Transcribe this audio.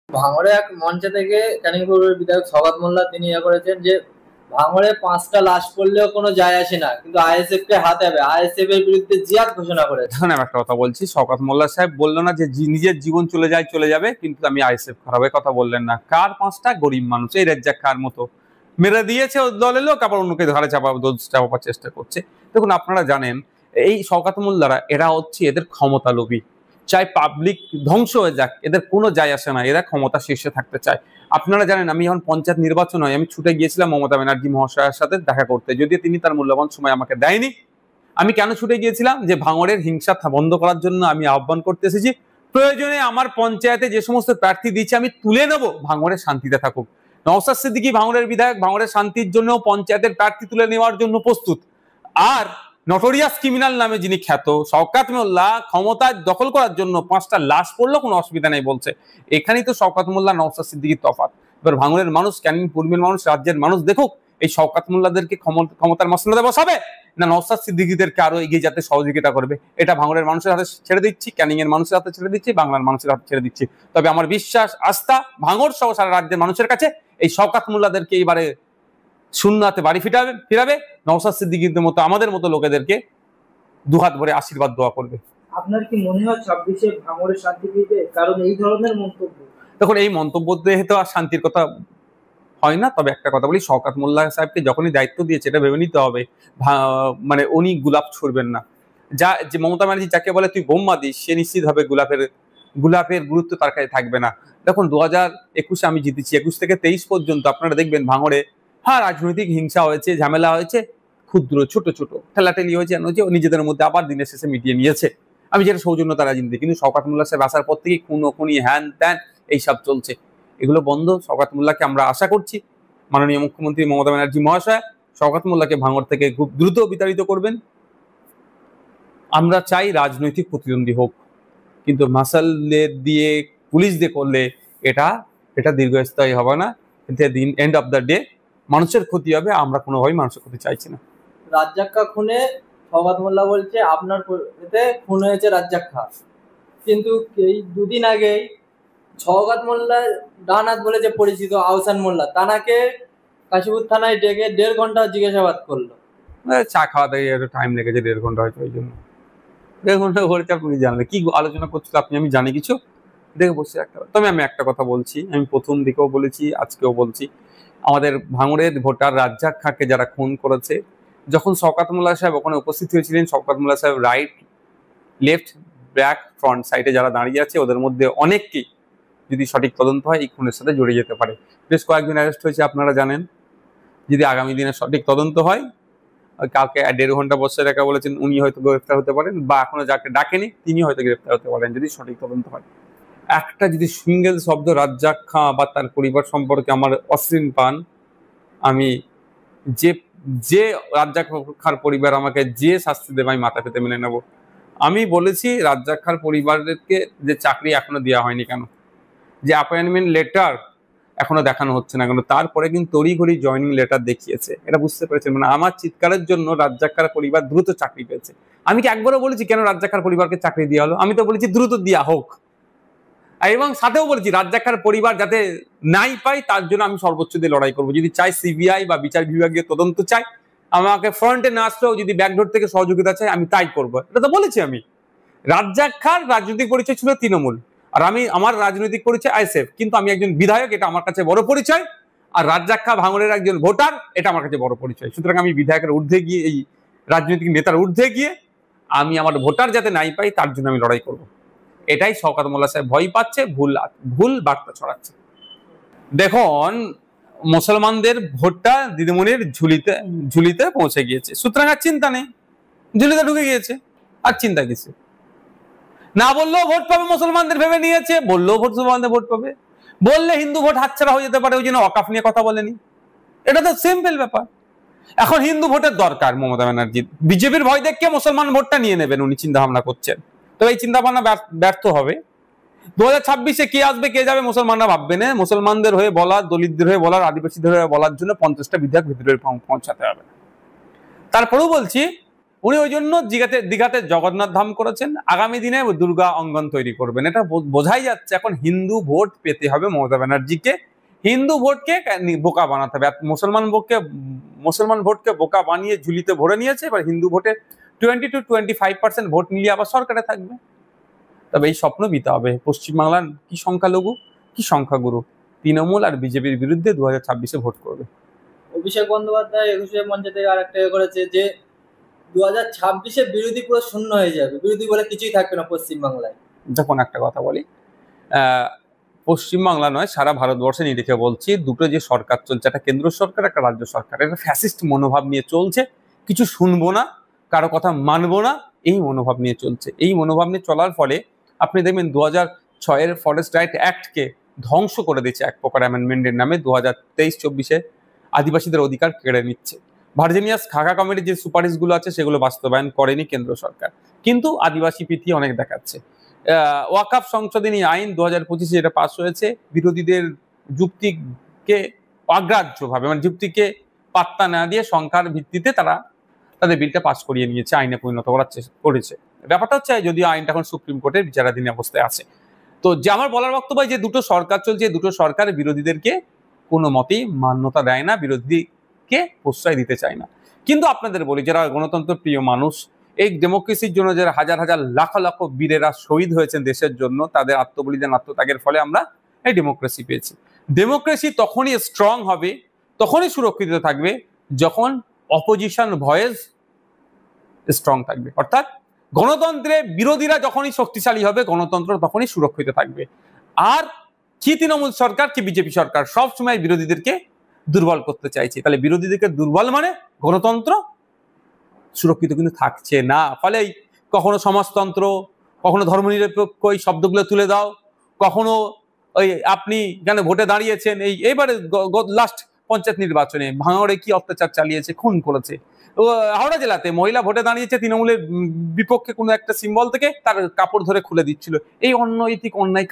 ভাঙড়ে এক মঞ্চে থেকে ক্যানিং পূর্বের বিধায়ক সওগাত মোল্লা তিনি করেছেন যে ভাঙড়ে 5টা লাশ পড়লেও কোনো যায় আসে না, কিন্তু আইএসএফ কে হাতাবে, আইএসএফ এর বিরুদ্ধে জিহাদ ঘোষণা করেছে। এখন আমি একটা কথা বলছি, শওকত মোল্লা সাহেব বললো না যে নিজের জীবন চলে যায় চলে যাবে, কিন্তু আমি আইএসএফ খারাপের কথা বললেন না। কার 5টা গরিব মানুষ এই রেজ্জাক খার মতো মেরে দিয়েছে ওর দলের লোক, আবার অন্যকে ঘাড়ে চাপাবার চেষ্টা করছে। দেখুন আপনারা জানেন এই শওকত মোল্লারা এরা হচ্ছে এদের ক্ষমতা লোভী, চাই পাবলিক ধ্বংস হয়ে যাক এদের কোনো যায় আসে না, এরা ক্ষমতা শীর্ষে থাকতে চায়। আপনারা জানেন আমি যখন পঞ্চায়েত নির্বাচন হয় আমি ছুটে গিয়েছিলাম মমতা ব্যানার্জি মহাশয়ের সাথে দেখা করতে, যদিও তিনি তার মূল্যবান সময় আমাকে দেয়নি। আমি কেন ছুটে গিয়েছিলাম? যে ভাঙড়ের হিংসা বন্ধ করার জন্য আমি আহ্বান করতে এসেছি। প্রয়োজনে আমার পঞ্চায়েতে যে সমস্ত প্রার্থী দিয়েছে আমি তুলে নেব, ভাঙড়ের শান্তিতে থাকুক। নওশাদ সিদ্দিকী ভাঙড়ের বিধায়ক, ভাঙড়ের শান্তির জন্য পঞ্চায়েতের প্রার্থী তুলে নেওয়ার জন্য প্রস্তুত। আর নটোরিয়াস ক্রিমিনাল নামে যিনি খ্যাত শওকত মোল্লা ক্ষমতা দখল করার জন্য 5টা লাশ পড়লো কোনো অসুবিধা নেই বলছে। এখানেই তো শওকত মোল্লা নওশাদ সিদ্দিকীর তফাৎ। এবার ভাঙড়ের মানুষ, ক্যানিং পূর্বের মানুষ, রাজ্যের মানুষ দেখুক এই শওকত মোল্লাদেরকে ক্ষমতার মসনদে বসাবে না নওশাদ সিদ্দিকীদেরকে আরো এগিয়ে যেতে সহযোগিতা করবে। এটা ভাঙড়ের মানুষের হাতে ছেড়ে দিচ্ছি, ক্যানিং এর মানুষের হাতে ছেড়ে দিচ্ছি, বাংলার মানুষের হাতে ছেড়ে দিচ্ছি। তবে আমার বিশ্বাস আস্থা ভাঙড় সহ সারা রাজ্যের মানুষের কাছে এই শওকত মোল্লাদেরকে এইবারে শূন্য হাতে বাড়ি ফিরাবে। নওশাদ সিদ্দিকীদের মতো আমাদের মতো লোকেদেরকে দুহাত ভরে আশীর্বাদ দোয়া করবে। আপনার কি মনে হয় 26-এ ভাঙড়ের শান্তি ফিরবে? কারণ এই ধরনের মন্তব্য, দেখুন এই মন্তব্য দিয়ে তো আর শান্তির কথা হয় না। তবে একটা কথা বলি, শওকত মোল্লা সাহেবকে যখনই দায়িত্ব দিয়েছে এটা ভেবে নিতে হবে মানে উনি গোলাপ ছুড়বেন না। যে মমতা ব্যানার্জি যাকে বলে তুই বোম্মা দিস, সে নিশ্চিত হবে গোলাপের গুরুত্ব তার কাছে থাকবে না। দেখুন 2021-এ আমি জিতেছি, 21 থেকে 23 পর্যন্ত আপনারা দেখবেন ভাঙড়ে রাজনৈতিক হিংসা হয়েছে, ঝামেলা হয়েছে, ক্ষুদ্র ছোট ছোট ঠেলাঠেলি হয়েছে, নিজেদের মধ্যে আবার দিনের শেষে মিটিয়ে নিয়েছে। আমি যেটা সৌজন্যতা রাজনীতি, কিন্তু শওকত মোল্লা সাহেব আসার পর থেকে খুনি হ্যান ত্যান এইসব চলছে। এগুলো বন্ধ। শওকত মোল্লাকে আমরা আশা করছি মাননীয় মুখ্যমন্ত্রী মমতা ব্যানার্জি মহাশয় শওকত মোল্লাকে ভাঙড় থেকে খুব দ্রুত বিতাড়িত করবেন। আমরা চাই রাজনৈতিক প্রতিদ্বন্দ্বী হোক, কিন্তু মাসালের দিয়ে পুলিশ দিয়ে করলে এটা দীর্ঘস্থায়ী হবে না। এন্ড অফ দ্য ডে মানুষের ক্ষতি হবে। আমরা কোনোভাবেই মানুষের ক্ষতি চাইছি না। রাজ্জাক খা খুনে শওকত মোল্লা বলছে আপনার এতে খুন হয়েছে রাজ্জাক খা, কিন্তু এই দুদিন আগে শওকত মোল্লা ডান হাত বলে যে পরিচিত আহসান মোল্লা তানাকে কাশীপুর থানায় ডেকে 1.5 ঘন্টা জিজ্ঞাসাবাদ করলো। চা খাওয়াতে একটু টাইম লেগেছে, 1.5 ঘন্টা হয়তো, ওই জন্য 1.5 ঘন্টা ঘুরেছে। আপনি জানলে কি আলোচনা করছিল আপনি? আমি জানি কিছু দেখে বসে একটা। তবে আমি একটা কথা বলছি, আমি প্রথম দিকেও বলেছি আজকেও বলছি, আমাদের ভাঙড়ের ভোটার রাজ্জাক খাকে যারা খুন করেছে, যখন শওকত মোল্লা সাহেব ওখানে উপস্থিত হয়েছিলেন, শওকত মোল্লা সাহেব রাইট, লেফট, ব্যাক, ফ্রন্ট সাইডে যারা দাঁড়িয়ে আছে ওদের মধ্যে অনেককেই যদি সঠিক তদন্ত হয় এই খুনের সাথে জড়িয়ে যেতে পারে। বেশ কয়েকজন অ্যারেস্ট হয়েছে আপনারা জানেন। যদি আগামী দিনে সঠিক তদন্ত হয়, কাউকে 1.5 ঘন্টা বসে রাখা বলেছেন, উনি হয়তো গ্রেফতার হতে পারেন, বা এখনো যাকে ডাকেনি তিনি হয়তো গ্রেফতার হতে পারেন যদি সঠিক তদন্ত হয়। একটা যদি সিঙ্গেল শব্দ রাজ্জাক খাঁ বা তার পরিবার সম্পর্কে আমার অশ্লীল পান, আমি যে রাজ্জাক খাঁর পরিবার আমাকে যে শাস্তি দেবে আমি মাথা পেতে মেনে নেব। আমি বলেছি রাজ্জাক খাঁর পরিবারকে যে চাকরি এখনো দেওয়া হয়নি কেন, যে অ্যাপয়েন্টমেন্ট লেটার এখনো দেখানো হচ্ছে না কেন, তারপরে কিন্তু তড়িঘড়ি জয়নিং লেটার দেখিয়েছে। এটা বুঝতে পেরেছেন? মানে আমার চিৎকারের জন্য রাজ্জাক খাঁর পরিবার দ্রুত চাকরি পেয়েছে। আমি কি একবারও বলেছি কেন রাজ্জাক খাঁর পরিবারকে চাকরি দেওয়া হলো? আমি তো বলেছি দ্রুত দেওয়া হোক, এবং সাথেও বলেছি রাজ্জাক খাঁর পরিবার যাতে নাই পাই তার জন্য আমি সর্বোচ্চ দিয়ে লড়াই করবো। যদি চাই সিবিআই বা বিচার বিভাগীয় তদন্ত চাই, আমাকে ফ্রন্টে না আসলেও যদি ব্যাকডোর থেকে সহযোগিতা চাই আমি তাই করবো। এটা তো বলেছি আমি। রাজ্জাক খাঁর রাজনৈতিক পরিচয় ছিল তৃণমূল, আর আমার রাজনৈতিক পরিচয় আইএসএফ, কিন্তু আমি একজন বিধায়ক, এটা আমার কাছে বড় পরিচয়। আর রাজ্জাক খাঁ ভাঙড়ের একজন ভোটার, এটা আমার কাছে বড় পরিচয়। সুতরাং আমি বিধায়কের ঊর্ধ্বে গিয়ে, এই রাজনৈতিক নেতার ঊর্ধ্বে গিয়ে আমি আমার ভোটার যাতে নাই পাই তার জন্য আমি লড়াই করব। এটাই শওকত মোল্লা সাহেব ভয় পাচ্ছে, ভুল বার্তা ছড়াচ্ছে। দেখুন মুসলমানদের ভোটটা দিদিমণির ঝুলিতে পৌঁছে গিয়েছে, সুতরাং আর চিন্তা নেই, ঝুলিতে ঢুকে গিয়েছে, আর চিন্তা কিছু না। বললেও ভোট পাবে মুসলমানদের ভেবে নিয়েছে, বললেও মুসলমানদের ভোট পাবে, বললে হিন্দু ভোট হাতছাড়া হয়ে যেতে পারে, ওই জন্য ওয়াকফ নিয়ে কথা বলেনি। এটা তো সিম্পল ব্যাপার। এখন হিন্দু ভোটের দরকার মমতা ব্যানার্জি, বিজেপির ভয় দেখে মুসলমান ভোটটা নিয়ে নেবেন উনি চিন্তা ভাবনা করছেন। তবে এই চিন্তা ভাবনা ব্যর্থ হবে। 2026-এ কে আসবে কে যাবে মুসলমানরা ভাববে না। মুসলমানদের হয়ে বলার, দলিতদের হয়ে বলার, আদিবাসীদের হয়ে বলার জন্য 50টা বিধায়ক ভিতরে পৌঁছাতে হবে। তারপরেও বলছি উনি ওই জন্য দীঘাতে জগন্নাথ ধাম করেছেন, আগামী দিনে দুর্গা অঙ্গন তৈরি করবেন। এটা বোঝাই যাচ্ছে এখন হিন্দু ভোট পেতে হবে মমতা ব্যানার্জিকে, হিন্দু ভোটকে বোকা বানাতে হবে। মুসলমান ভোটকে বোকা বানিয়ে ঝুলিতে ভরে নিয়েছে, এবার হিন্দু ভোটে 20 to 25% ভোট নিয়ে আবার সরকারে থাকবে। তবে এই স্বপ্ন বিতে হবে। পশ্চিমবাংলার কি সংখ্যালঘু কি সংখ্যাগুরু তৃণমূল আর বিজেপির বিরুদ্ধে 2026-এ ভোট করবে। অভিষেক বন্দ্যোপাধ্যায় 21 মঞ্চে থেকে আরেকটা করেছে যে 2026-এ বিরোধী পুরো শূন্য হয়ে যাবে, বিরোধী বলে কিছুই থাকবে না পশ্চিমবাংলায়। দেখুন একটা কথা বলি, পশ্চিমবাংলা নয় সারা ভারতবর্ষে নিরিখে বলছি, দুটো যে সরকার চলছে, একটা কেন্দ্র সরকার একটা রাজ্য সরকার, এটা ফ্যাসিস্ট মনোভাব নিয়ে চলছে। কিছু শুনবো না, কারো কথা মানবো না, এই মনোভাব নিয়ে চলছে। এই মনোভাব নিয়ে চলার ফলে আপনি দেখবেন 2006-এর ফরেস্ট রাইট অ্যাক্টকে ধ্বংস করে দিচ্ছে এক প্রকার অ্যামেন্ডমেন্টের নামে। 2023-24-এ আদিবাসীদের অধিকার কেড়ে নিচ্ছে। ভার্জিনিয়াস খাকা কমিটির যে সুপারিশগুলো আছে সেগুলো বাস্তবায়ন করেনি কেন্দ্র সরকার, কিন্তু আদিবাসী প্রীতি অনেক দেখাচ্ছে। ওয়াকফ সংশোধনী আইন 2025-এ যেটা পাস হয়েছে, বিরোধীদের যুক্তিকে অগ্রাহ্যভাবে, মানে যুক্তিকে পাত্তা না দিয়ে সংখ্যার ভিত্তিতে তারা তাদের বিলটা পাস করিয়ে নিয়েছে, আইনে পরিণত করেছে। ব্যাপারটা হচ্ছে যদিও আইনটা এখন সুপ্রিম কোর্টের বিচারাধীন অবস্থায় আছে। তো যে আমার বলার বক্তব্য, যে দুটো সরকার চলছে, দুটো সরকার বিরোধীদেরকে কোনো মতেই মান্যতা দেয় না, বিরোধীকে প্রশ্রয় দিতে চায় না। কিন্তু আপনাদের বলি, যারা গণতন্ত্র প্রিয় মানুষ, এই ডেমোক্রেসির জন্য যারা হাজার হাজার লাখ লাখ বীরেরা শহীদ হয়েছেন দেশের জন্য, তাদের আত্মবলিদান আত্মত্যাগের ফলে আমরা এই ডেমোক্রেসি পেয়েছি। ডেমোক্রেসি তখনই স্ট্রং হবে, তখনই সুরক্ষিত থাকবে, যখন অপোজিশন ভয়েস স্ট্রং থাকবে। অর্থাৎ গণতন্ত্রে বিরোধীরা যখনই শক্তিশালী হবে, গণতন্ত্র তখনই সুরক্ষিত থাকবে। আর কি তৃণমূল সরকার কি বিজেপি সরকার সবসময় বিরোধীদেরকে দুর্বল করতে চাইছে। তাহলে বিরোধীদেরকে দুর্বল মানে গণতন্ত্র সুরক্ষিত কিন্তু থাকছে না। ফলে কখনো সমাজতন্ত্র, কখনো ধর্মনিরপেক্ষ এই শব্দগুলো তুলে দাও, কখনো ওই আপনি কেন ভোটে দাঁড়িয়েছেন, এইবারে লাস্ট পঞ্চায়েত নির্বাচনে ভাঙড়ে কি অত্যাচার চালিয়েছে, খুন করেছে। হাওড়া জেলাতে মহিলা ভোটে দাঁড়িয়েছে তৃণমূলের বিপক্ষে কোনো একটা সিম্বল থেকে, তার কাপড় ধরে খুলে দিচ্ছিল। এই অনৈতিক অন্যায়